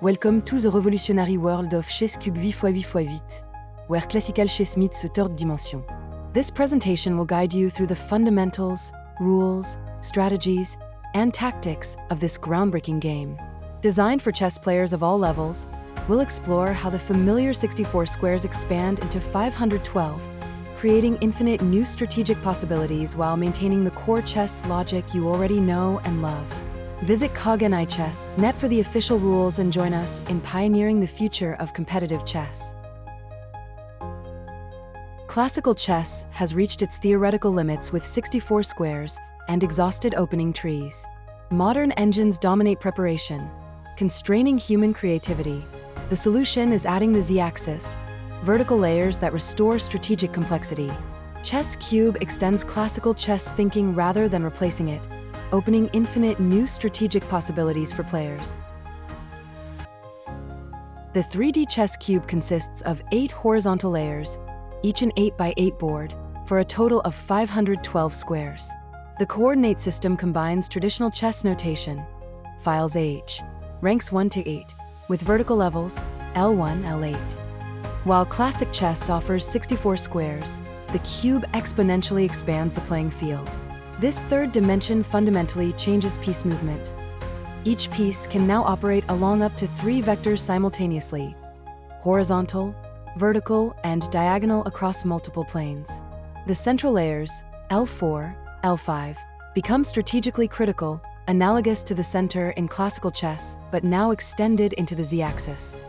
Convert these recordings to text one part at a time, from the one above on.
Welcome to the revolutionary world of chess cube 8x8x8, where classical chess meets the third dimension. This presentation will guide you through the fundamentals, rules, strategies, and tactics of this groundbreaking game. Designed for chess players of all levels, we'll explore how the familiar 64 squares expand into 512, creating infinite new strategic possibilities while maintaining the core chess logic you already know and love. Visit CogNIChess.net for the official rules and join us in pioneering the future of competitive chess. Classical chess has reached its theoretical limits with 64 squares and exhausted opening trees. Modern engines dominate preparation, constraining human creativity. The solution is adding the z-axis, vertical layers that restore strategic complexity. Chess Cube extends classical chess thinking rather than replacing it, opening infinite new strategic possibilities for players. The 3D chess cube consists of 8 horizontal layers, each an 8x8 board, for a total of 512 squares. The coordinate system combines traditional chess notation, files H, ranks 1 to 8, with vertical levels, L1, L8. While classic chess offers 64 squares, the cube exponentially expands the playing field. This third dimension fundamentally changes piece movement. Each piece can now operate along up to 3 vectors simultaneously: horizontal, vertical, and diagonal across multiple planes. The central layers, L4, L5, become strategically critical, analogous to the center in classical chess, but now extended into the z-axis.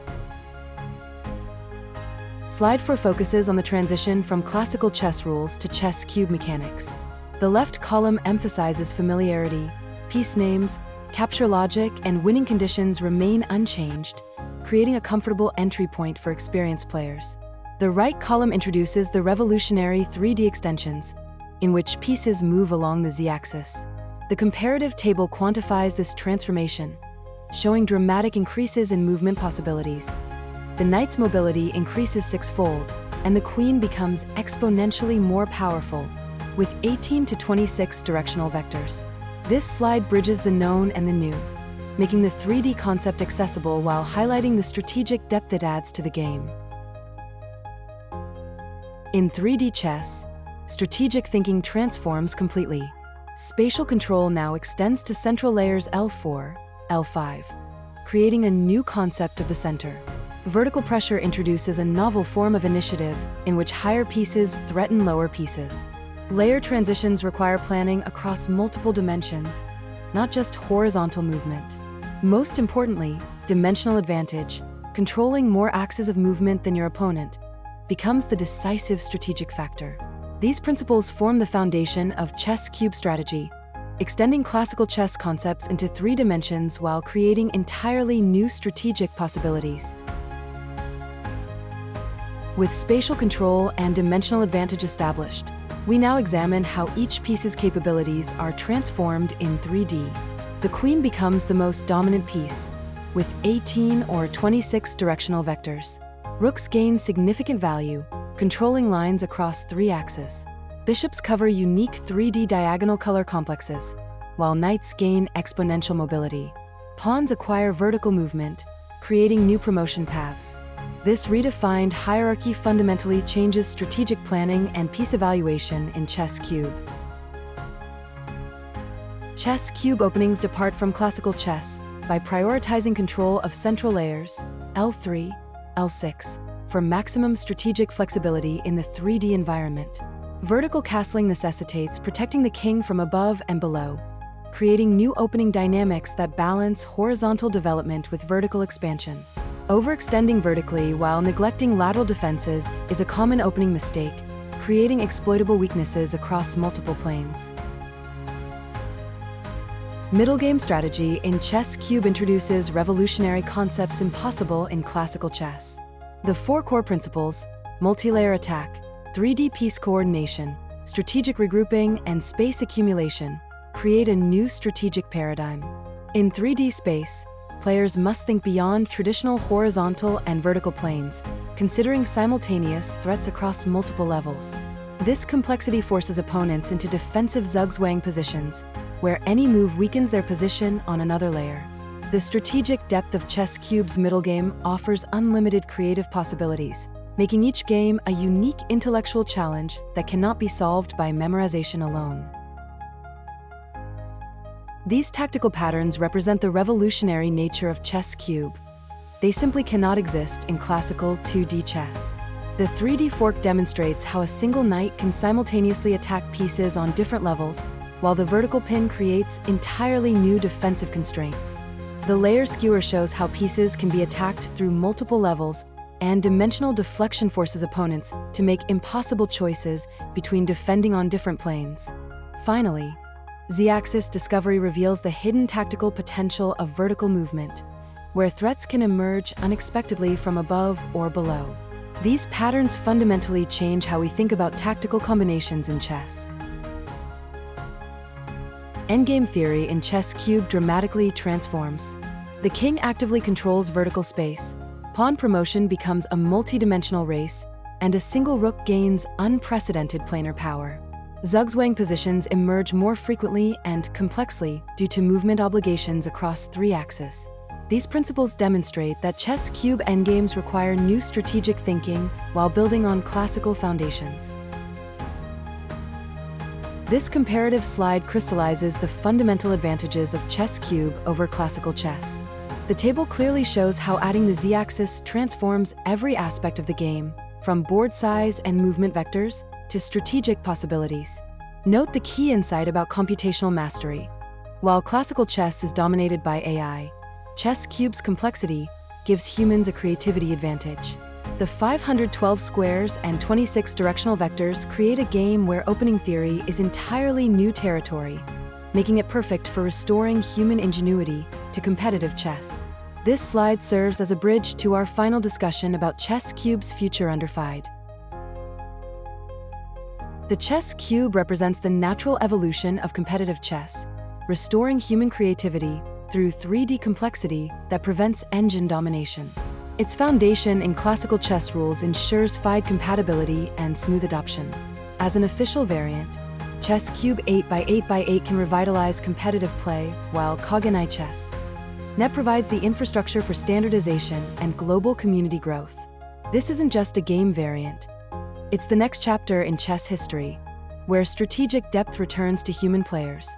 Slide 4 focuses on the transition from classical chess rules to chess cube mechanics. The left column emphasizes familiarity, piece names, capture logic, and winning conditions remain unchanged, creating a comfortable entry point for experienced players. The right column introduces the revolutionary 3D extensions, in which pieces move along the z-axis. The comparative table quantifies this transformation, showing dramatic increases in movement possibilities. The knight's mobility increases 6-fold, and the queen becomes exponentially more powerful, with 18 to 26 directional vectors. This slide bridges the known and the new, making the 3D concept accessible while highlighting the strategic depth it adds to the game. In 3D chess, strategic thinking transforms completely. Spatial control now extends to central layers L4, L5, creating a new concept of the center. Vertical pressure introduces a novel form of initiative in which higher pieces threaten lower pieces. Layer transitions require planning across multiple dimensions, not just horizontal movement. Most importantly, dimensional advantage, controlling more axes of movement than your opponent, becomes the decisive strategic factor. These principles form the foundation of chess cube strategy, extending classical chess concepts into 3 dimensions while creating entirely new strategic possibilities. With spatial control and dimensional advantage established, we now examine how each piece's capabilities are transformed in 3D. The queen becomes the most dominant piece, with 18 or 26 directional vectors. Rooks gain significant value, controlling lines across 3 axes. Bishops cover unique 3D diagonal color complexes, while knights gain exponential mobility. Pawns acquire vertical movement, creating new promotion paths. This redefined hierarchy fundamentally changes strategic planning and piece evaluation in chess cube. Chess cube openings depart from classical chess by prioritizing control of central layers, L3, L6, for maximum strategic flexibility in the 3D environment. Vertical castling necessitates protecting the king from above and below, creating new opening dynamics that balance horizontal development with vertical expansion. Overextending vertically while neglecting lateral defenses is a common opening mistake, creating exploitable weaknesses across multiple planes. Middle game strategy in chess cube introduces revolutionary concepts impossible in classical chess. The 4 core principles, multi-layer attack, 3D piece coordination, strategic regrouping, and space accumulation, create a new strategic paradigm. In 3D space, players must think beyond traditional horizontal and vertical planes, considering simultaneous threats across multiple levels. This complexity forces opponents into defensive zugzwang positions, where any move weakens their position on another layer. The strategic depth of ChessCube's middle game offers unlimited creative possibilities, making each game a unique intellectual challenge that cannot be solved by memorization alone. These tactical patterns represent the revolutionary nature of ChessCube. They simply cannot exist in classical 2D chess. The 3D fork demonstrates how a single knight can simultaneously attack pieces on different levels, while the vertical pin creates entirely new defensive constraints. The layer skewer shows how pieces can be attacked through multiple levels, and dimensional deflection forces opponents to make impossible choices between defending on different planes. Finally, Z-axis discovery reveals the hidden tactical potential of vertical movement, where threats can emerge unexpectedly from above or below. These patterns fundamentally change how we think about tactical combinations in chess. Endgame theory in ChessCube dramatically transforms. The king actively controls vertical space, pawn promotion becomes a multi-dimensional race, and a single rook gains unprecedented planar power. Zugzwang positions emerge more frequently and complexly due to movement obligations across 3 axes. These principles demonstrate that ChessCube endgames require new strategic thinking while building on classical foundations. This comparative slide crystallizes the fundamental advantages of ChessCube over classical chess. The table clearly shows how adding the Z-axis transforms every aspect of the game, from board size and movement vectors to strategic possibilities. Note the key insight about computational mastery. While classical chess is dominated by AI, ChessCube's complexity gives humans a creativity advantage. The 512 squares and 26 directional vectors create a game where opening theory is entirely new territory, making it perfect for restoring human ingenuity to competitive chess. This slide serves as a bridge to our final discussion about ChessCube's future under FIDE. The ChessCube represents the natural evolution of competitive chess, restoring human creativity through 3D complexity that prevents engine domination. Its foundation in classical chess rules ensures FIDE compatibility and smooth adoption. As an official variant, ChessCube 8x8x8 can revitalize competitive play, while Kagane Chess Net provides the infrastructure for standardization and global community growth. This isn't just a game variant. It's the next chapter in chess history, where strategic depth returns to human players.